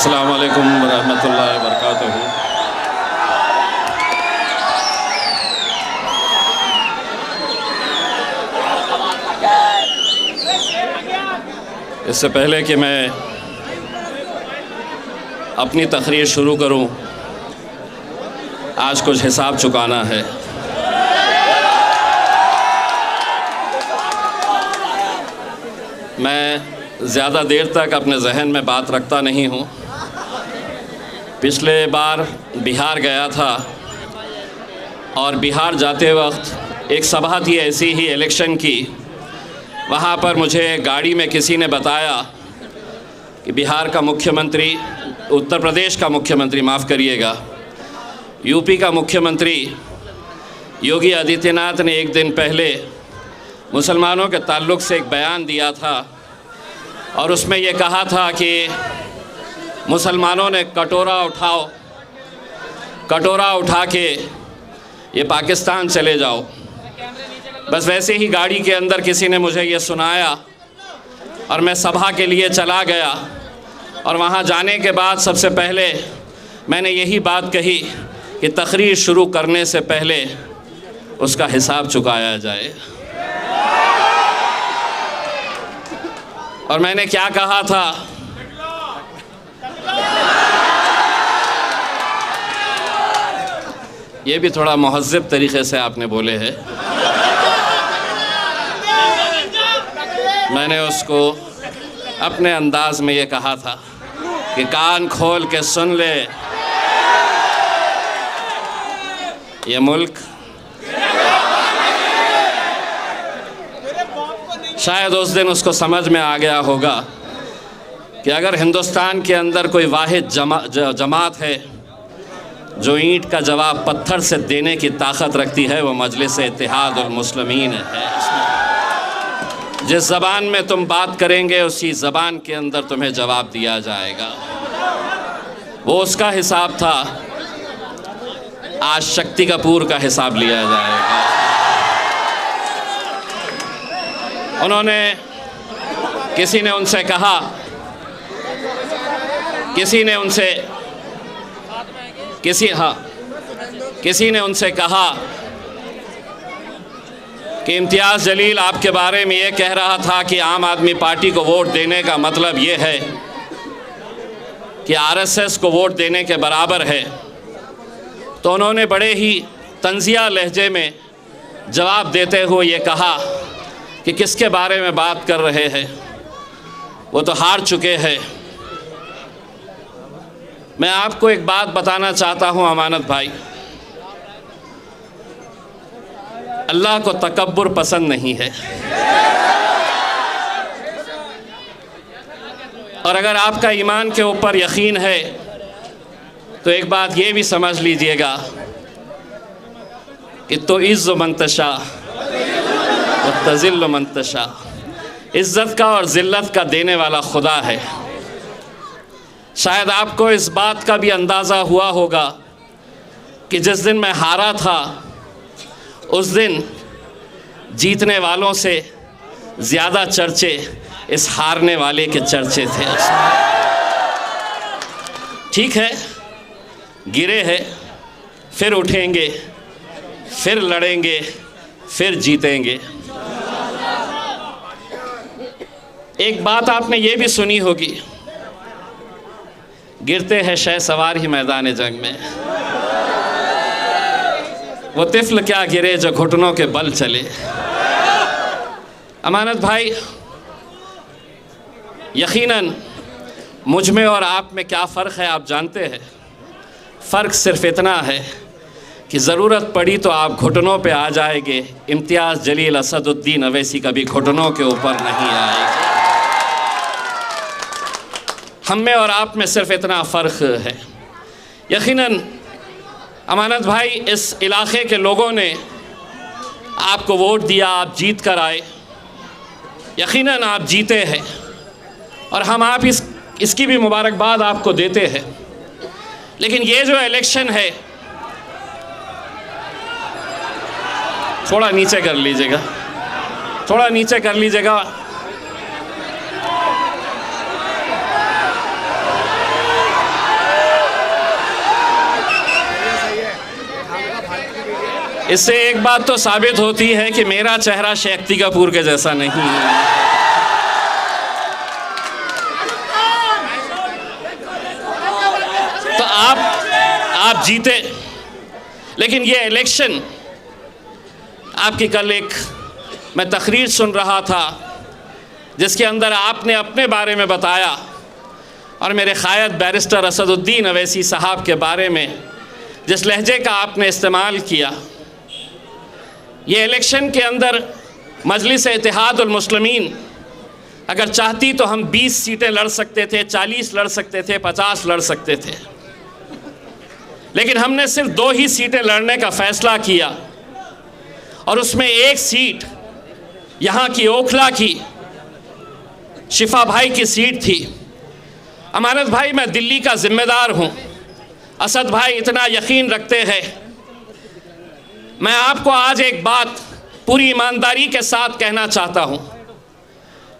अस्सलामु अलैकुम वरहमतुल्लाहि वबरकातुहू। इससे पहले कि मैं अपनी तकरीर शुरू करूं, आज कुछ हिसाब चुकाना है। मैं ज़्यादा देर तक अपने जहन में बात रखता नहीं हूँ। पिछले बार बिहार गया था और बिहार जाते वक्त एक सभा थी ऐसी ही इलेक्शन की। वहाँ पर मुझे गाड़ी में किसी ने बताया कि बिहार का मुख्यमंत्री, उत्तर प्रदेश का मुख्यमंत्री, माफ़ करिएगा, यूपी का मुख्यमंत्री योगी आदित्यनाथ ने एक दिन पहले मुसलमानों के ताल्लुक़ से एक बयान दिया था और उसमें ये कहा था कि मुसलमानों ने कटोरा उठा के ये पाकिस्तान चले जाओ। बस वैसे ही गाड़ी के अंदर किसी ने मुझे ये सुनाया और मैं सभा के लिए चला गया और वहाँ जाने के बाद सबसे पहले मैंने यही बात कही कि तकरीर शुरू करने से पहले उसका हिसाब चुकाया जाए। और मैंने क्या कहा था, ये भी थोड़ा महज़्ज़ब तरीक़े से आपने बोले हैं। मैंने उसको अपने अंदाज़ में ये कहा था कि कान खोल के सुन ले, ये मुल्क शायद उस दिन उसको समझ में आ गया होगा कि अगर हिंदुस्तान के अंदर कोई वाहिद जमात है जो ईंट का जवाब पत्थर से देने की ताकत रखती है, वो मजलिस इत्तेहादुल मुस्लिमीन है। जिस ज़बान में तुम बात करेंगे उसी ज़बान के अंदर तुम्हें जवाब दिया जाएगा। वो उसका हिसाब था, आज शक्ति कपूर का हिसाब लिया जाएगा। उन्होंने किसी ने उनसे कहा कि इम्तियाज़ जलील आपके बारे में ये कह रहा था कि आम आदमी पार्टी को वोट देने का मतलब ये है कि आरएसएस को वोट देने के बराबर है। तो उन्होंने बड़े ही तंज़िया लहजे में जवाब देते हुए ये कहा कि किसके बारे में बात कर रहे हैं, वो तो हार चुके हैं। मैं आपको एक बात बताना चाहता हूँ अमानत भाई, अल्लाह को तकब्बुर पसंद नहीं है। और अगर आपका ईमान के ऊपर यकीन है तो एक बात ये भी समझ लीजिएगा कि तो इज़्ज़ु मन तशा व तज़िल्लु मन तशा, इज़्ज़त का और ज़िल्लत का देने वाला खुदा है। शायद आपको इस बात का भी अंदाज़ा हुआ होगा कि जिस दिन मैं हारा था उस दिन जीतने वालों से ज़्यादा चर्चे इस हारने वाले के चर्चे थे। ठीक है, गिरे हैं, फिर उठेंगे, फिर लड़ेंगे, फिर जीतेंगे। एक बात आपने ये भी सुनी होगी, गिरते हैं शहसवार ही मैदान जंग में, वो तिफ़्ल क्या गिरे जो घुटनों के बल चले। अमानत भाई, यकीनन मुझ में और आप में क्या फ़र्क है आप जानते हैं। फ़र्क सिर्फ़ इतना है कि ज़रूरत पड़ी तो आप घुटनों पे आ जाएंगे। इम्तियाज़ जलील असदुद्दीन अवैसी कभी घुटनों के ऊपर नहीं आएंगे। हम में और आप में सिर्फ़ इतना फ़र्क है। यकीनन अमानत भाई, इस इलाक़े के लोगों ने आपको वोट दिया, आप जीत कर आए, यकीनन आप जीते हैं और हम आप इसकी भी मुबारकबाद आपको देते हैं। लेकिन ये जो इलेक्शन है, थोड़ा नीचे कर लीजिएगा, थोड़ा नीचे कर लीजिएगा। इससे एक बात तो साबित होती है कि मेरा चेहरा शक्ति कपूर के जैसा नहीं है। तो आप जीते, लेकिन ये इलेक्शन आपकी, कल एक मैं तकरीर सुन रहा था जिसके अंदर आपने अपने बारे में बताया और मेरे क़ायद बैरिस्टर असदुद्दीन अवैसी साहब के बारे में जिस लहजे का आपने इस्तेमाल किया, ये इलेक्शन के अंदर मजलिस इत्तेहादुल मुस्लिमीन अगर चाहती तो हम 20 सीटें लड़ सकते थे, 40 लड़ सकते थे, 50 लड़ सकते थे, लेकिन हमने सिर्फ 2 ही सीटें लड़ने का फ़ैसला किया और उसमें एक सीट यहाँ की ओखला की शिफा भाई की सीट थी। अमानत भाई, मैं दिल्ली का ज़िम्मेदार हूँ, असद भाई इतना यकीन रखते हैं। मैं आपको आज एक बात पूरी ईमानदारी के साथ कहना चाहता हूँ।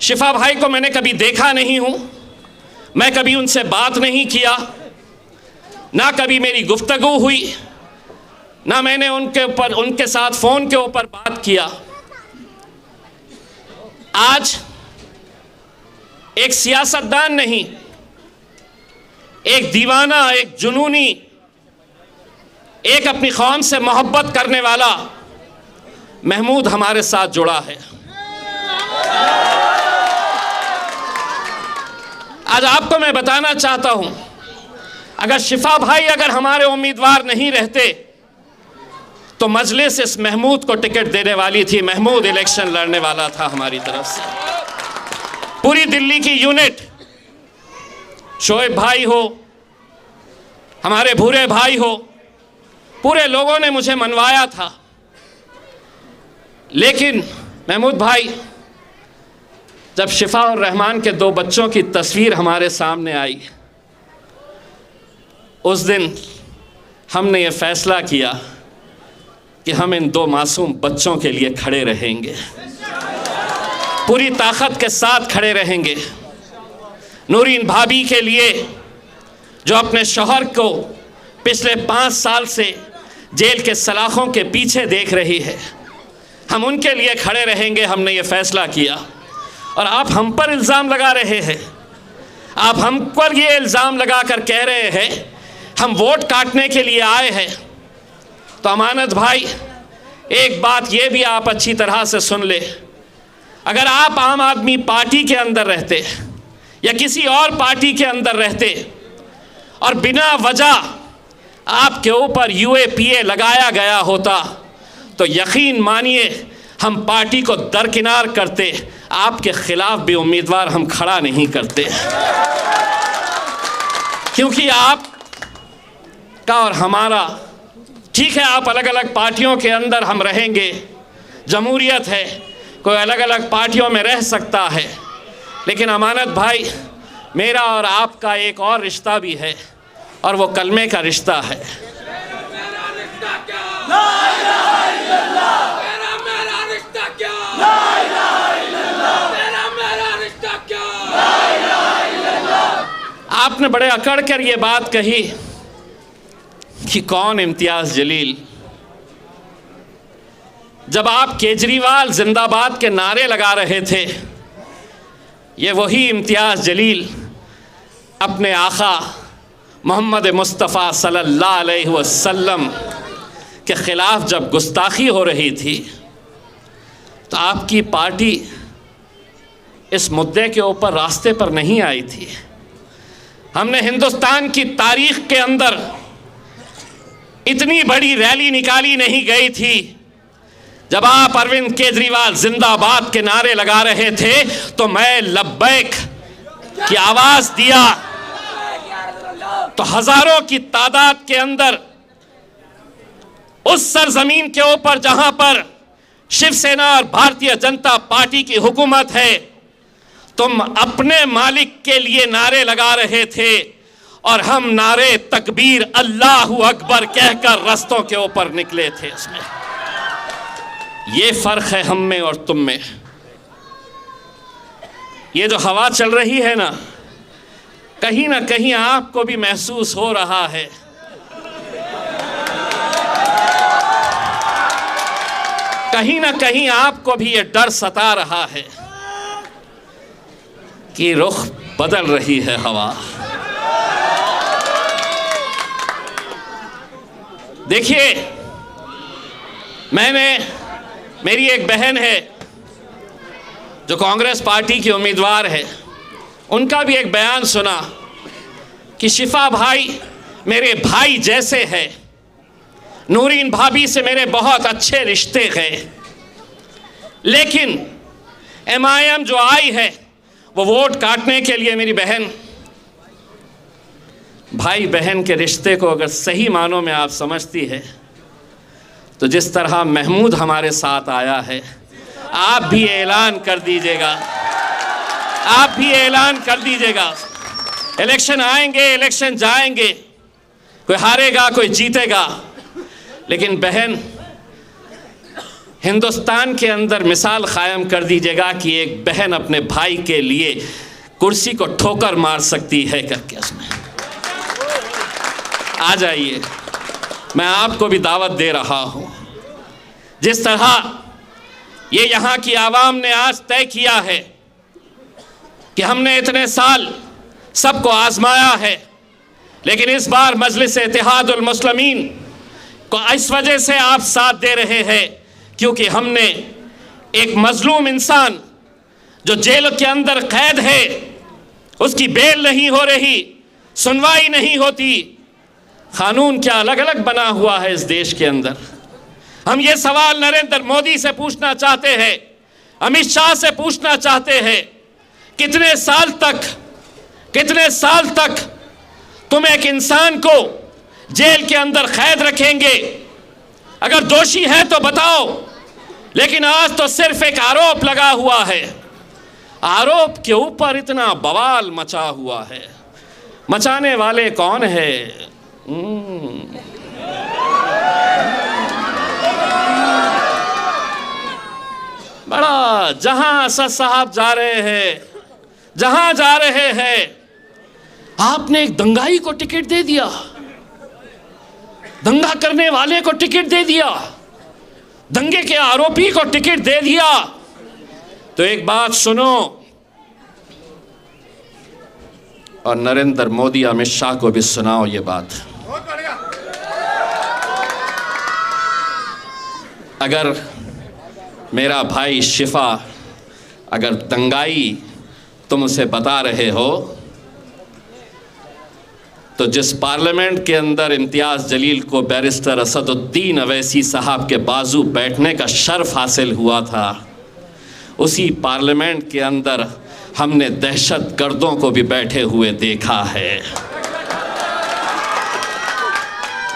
शिफा भाई को मैंने कभी देखा नहीं हूँ, मैं कभी उनसे बात नहीं किया, ना कभी मेरी गुफ्तगू हुई, ना मैंने उनके साथ फ़ोन के ऊपर बात किया। आज एक सियासतदान नहीं, एक दीवाना, एक जुनूनी, एक अपनी कौम से मोहब्बत करने वाला महमूद हमारे साथ जुड़ा है। आज आपको मैं बताना चाहता हूं, अगर शिफा भाई अगर हमारे उम्मीदवार नहीं रहते तो मजलिस इस महमूद को टिकट देने वाली थी। महमूद इलेक्शन लड़ने वाला था हमारी तरफ से। पूरी दिल्ली की यूनिट, शोएब भाई हो, हमारे भूरे भाई हो, पूरे लोगों ने मुझे मनवाया था। लेकिन महमूद भाई, जब शिफा और रहमान के 2 बच्चों की तस्वीर हमारे सामने आई, उस दिन हमने ये फैसला किया कि हम इन 2 मासूम बच्चों के लिए खड़े रहेंगे, पूरी ताकत के साथ खड़े रहेंगे। नूरीन भाभी के लिए जो अपने शौहर को पिछले 5 साल से जेल के सलाखों के पीछे देख रही है, हम उनके लिए खड़े रहेंगे। हमने ये फैसला किया और आप हम पर इल्ज़ाम लगा रहे हैं, आप हम पर ये इल्ज़ाम लगा कर कह रहे हैं हम वोट काटने के लिए आए हैं। तो अमानत भाई, एक बात ये भी आप अच्छी तरह से सुन ले, अगर आप आम आदमी पार्टी के अंदर रहते या किसी और पार्टी के अंदर रहते और बिना वजह आपके ऊपर UAPA लगाया गया होता तो यकीन मानिए हम पार्टी को दरकिनार करते, आपके खिलाफ भी उम्मीदवार हम खड़ा नहीं करते। क्योंकि आप का और हमारा, ठीक है आप अलग अलग पार्टियों के अंदर हम रहेंगे, जमहूरियत है, कोई अलग अलग पार्टियों में रह सकता है, लेकिन अमानत भाई, मेरा और आपका एक और रिश्ता भी है और वो कलमे का रिश्ता है। आपने बड़े अकड़ कर ये बात कही कि कौन इम्तियाज़ जलील। जब आप केजरीवाल जिंदाबाद के नारे लगा रहे थे, ये वही इम्तियाज़ जलील अपने आका मोहम्मद मुस्तफ़ा सल्लल्लाहु अलैहि वसल्लम के ख़िलाफ़ जब गुस्ताखी हो रही थी तो आपकी पार्टी इस मुद्दे के ऊपर रास्ते पर नहीं आई थी। हमने हिंदुस्तान की तारीख़ के अंदर इतनी बड़ी रैली निकाली नहीं गई थी। जब आप अरविंद केजरीवाल जिंदाबाद के नारे लगा रहे थे तो मैं लब्बैक की आवाज़ दिया तो हज़ारों की तादाद के अंदर उस सरजमीन के ऊपर जहां पर शिवसेना और भारतीय जनता पार्टी की हुकूमत है, तुम अपने मालिक के लिए नारे लगा रहे थे और हम नारे तकबीर अल्लाहु अकबर कहकर रस्तों के ऊपर निकले थे। इसमें ये फ़र्क है हम में और तुम में। ये जो हवा चल रही है ना कहीं आपको भी महसूस हो रहा है। कहीं ना कहीं आपको भी ये डर सता रहा है कि रुख बदल रही है हवा। देखिए, मेरी एक बहन है जो कांग्रेस पार्टी की उम्मीदवार है, उनका भी एक बयान सुना कि शिफा भाई मेरे भाई जैसे है, नूरीन भाभी से मेरे बहुत अच्छे रिश्ते हैं, लेकिन MIM जो आई है वो वोट काटने के लिए मेरी बहन, भाई बहन के रिश्ते को अगर सही मानों में आप समझती है तो जिस तरह महमूद हमारे साथ आया है, आप भी ऐलान कर दीजिएगा, आप भी ऐलान कर दीजिएगा। इलेक्शन आएंगे, इलेक्शन जाएंगे, कोई हारेगा कोई जीतेगा, लेकिन बहन हिंदुस्तान के अंदर मिसाल कायम कर दीजिएगा कि एक बहन अपने भाई के लिए कुर्सी को ठोकर मार सकती है करके। उसमें आ जाइए, मैं आपको भी दावत दे रहा हूं। जिस तरह ये यहाँ की आवाम ने आज तय किया है कि हमने इतने साल सबको आजमाया है, लेकिन इस बार मजलिस इत्तेहादुल मुस्लिमीन को इस वजह से आप साथ दे रहे हैं क्योंकि हमने एक मजलूम इंसान जो जेल के अंदर कैद है, उसकी बेल नहीं हो रही, सुनवाई नहीं होती, कानून क्या अलग अलग बना हुआ है इस देश के अंदर। हम ये सवाल नरेंद्र मोदी से पूछना चाहते हैं, अमित शाह से पूछना चाहते हैं, कितने साल तक तुम एक इंसान को जेल के अंदर कैद रखेंगे? अगर दोषी है तो बताओ, लेकिन आज तो सिर्फ एक आरोप लगा हुआ है, आरोप के ऊपर इतना बवाल मचा हुआ है। मचाने वाले कौन है? बड़ा जहां असद साहब जा रहे हैं, जहां जा रहे हैं, आपने एक दंगाई को टिकट दे दिया, दंगा करने वाले को टिकट दे दिया, दंगे के आरोपी को टिकट दे दिया। तो एक बात सुनो, और नरेंद्र मोदी अमित शाह को भी सुनाओ ये बात। अगर मेरा भाई शिफा अगर दंगाई तुम उसे बता रहे हो, तो जिस पार्लियामेंट के अंदर इम्तियाज़ जलील को बैरिस्टर असदुद्दीन अवैसी साहब के बाजू बैठने का शर्फ हासिल हुआ था, उसी पार्लियामेंट के अंदर हमने दहशत गर्दों को भी बैठे हुए देखा है।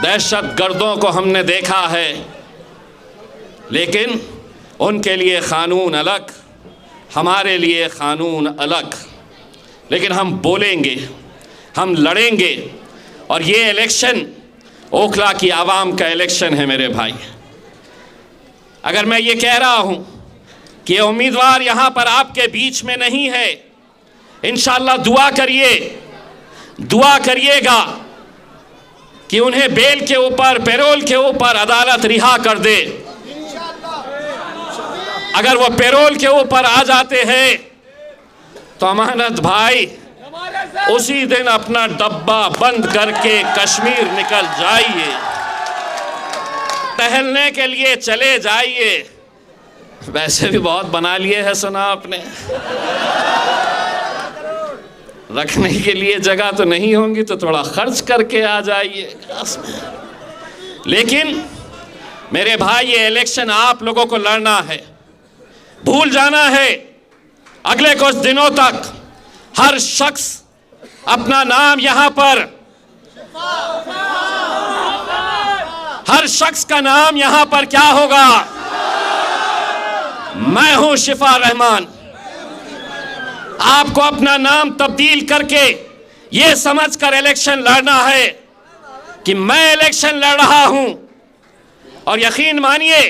दहशत गर्दों को हमने देखा है, लेकिन उनके लिए कानून अलग, हमारे लिए कानून अलग। लेकिन हम बोलेंगे, हम लड़ेंगे, और ये इलेक्शन ओखला की आवाम का इलेक्शन है मेरे भाई। अगर मैं ये कह रहा हूं कि उम्मीदवार यहां पर आपके बीच में नहीं है, इंशाअल्लाह दुआ करिएगा कि उन्हें बेल के ऊपर, पैरोल के ऊपर अदालत रिहा कर दे। अगर वो पैरोल के ऊपर आ जाते हैं तो अमानत भाई उसी दिन अपना डब्बा बंद करके कश्मीर निकल जाइए, टहलने के लिए चले जाइए। वैसे भी बहुत बना लिए है, सुना आपने, रखने के लिए जगह तो नहीं होंगी तो थोड़ा खर्च करके आ जाइए। लेकिन मेरे भाई, ये इलेक्शन आप लोगों को लड़ना है, भूल जाना है। अगले कुछ दिनों तक हर शख्स अपना नाम यहां पर, हर शख्स का नाम यहां पर क्या होगा? मैं हूं शिफा रहमान। आपको अपना नाम तब्दील करके यह समझकर इलेक्शन लड़ना है कि मैं इलेक्शन लड़ रहा हूं। और यकीन मानिए,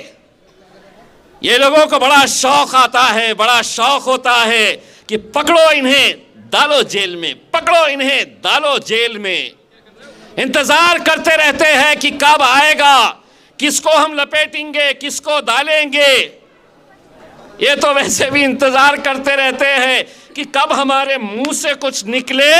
ये लोगों को बड़ा शौक आता है, बड़ा शौक होता है कि पकड़ो इन्हें, डालो जेल में, पकड़ो इन्हें, डालो जेल में। इंतजार करते रहते हैं कि कब आएगा, किसको हम लपेटेंगे, किसको डालेंगे, ये तो वैसे भी इंतजार करते रहते हैं कि कब हमारे मुंह से कुछ निकले,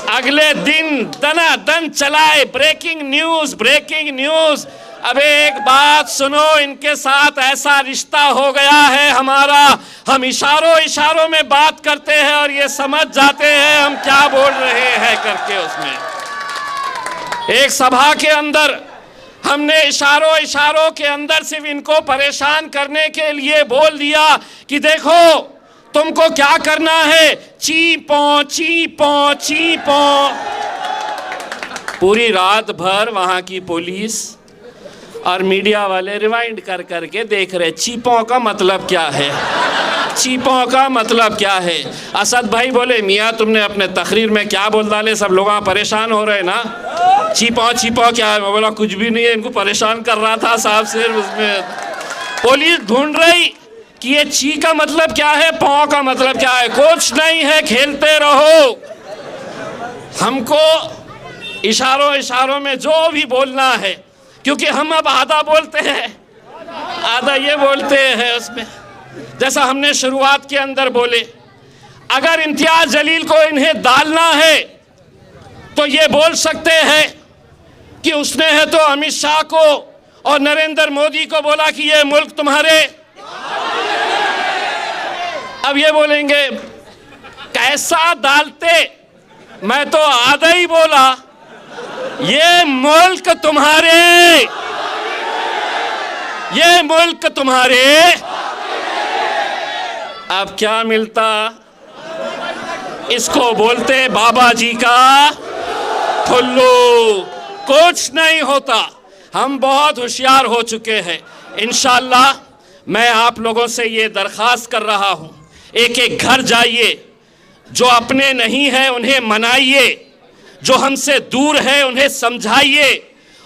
अगले दिन दनादन चलाए ब्रेकिंग न्यूज, ब्रेकिंग न्यूज। अब एक बात सुनो, इनके साथ ऐसा रिश्ता हो गया है हमारा, हम इशारों इशारों में बात करते हैं और ये समझ जाते हैं हम क्या बोल रहे हैं करके। उसमें एक सभा के अंदर हमने इशारों इशारों के अंदर सिर्फ इनको परेशान करने के लिए बोल दिया कि देखो तुमको क्या करना है, चीपो चीपो चीपो। पूरी रात भर वहां की पुलिस और मीडिया वाले रिवाइंड कर करके देख रहे चीपों का मतलब क्या है, चीपों का मतलब क्या है। असद भाई बोले मियाँ तुमने अपने तकरीर में क्या बोल डाले, सब लोग परेशान हो रहे ना, चीपो चीपो क्या है। मैं बोला कुछ भी नहीं है, इनको परेशान कर रहा था साहब सिर्फ। उसमें पुलिस ढूंढ रही कि ये ची का मतलब क्या है, पौ का मतलब क्या है, कुछ नहीं है, खेलते रहो। हमको इशारों इशारों में जो भी बोलना है, क्योंकि हम अब आधा बोलते हैं, आधा ये बोलते हैं। उसमें जैसा हमने शुरुआत के अंदर बोले, अगर इम्तियाज जलील को इन्हें डालना है तो ये बोल सकते हैं कि उसने है तो अमित शाह को और नरेंद्र मोदी को बोला कि ये मुल्क तुम्हारे। अब ये बोलेंगे कैसा डालते, मैं तो आधा ही बोला, ये मुल्क तुम्हारे, ये मुल्क तुम्हारे। अब क्या मिलता, इसको बोलते बाबा जी का ठुल्लू, कुछ नहीं होता। हम बहुत होशियार हो चुके हैं। इंशाअल्लाह मैं आप लोगों से ये दरख्वास्त कर रहा हूँ, एक एक घर जाइए, जो अपने नहीं है उन्हें मनाइए, जो हमसे दूर है उन्हें समझाइए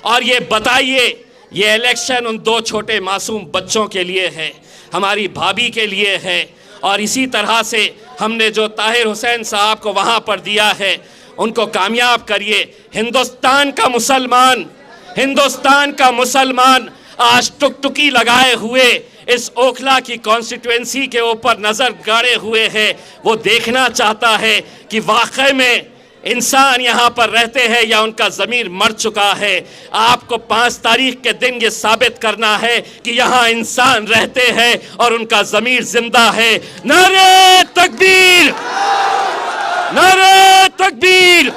और ये बताइए ये इलेक्शन उन दो छोटे मासूम बच्चों के लिए है, हमारी भाभी के लिए है। और इसी तरह से हमने जो ताहिर हुसैन साहब को वहाँ पर दिया है, उनको कामयाब करिए। हिंदुस्तान का मुसलमान, हिंदुस्तान का मुसलमान आज टुकटुकी लगाए हुए इस ओखला की कॉन्स्टिट्यूएंसी के ऊपर नज़र गाड़े हुए है। वो देखना चाहता है कि वाकई में इंसान यहाँ पर रहते हैं या उनका ज़मीर मर चुका है। आपको 5 तारीख के दिन ये साबित करना है कि यहाँ इंसान रहते हैं और उनका ज़मीर जिंदा है। नारे तकबीर, नारे तकबीर।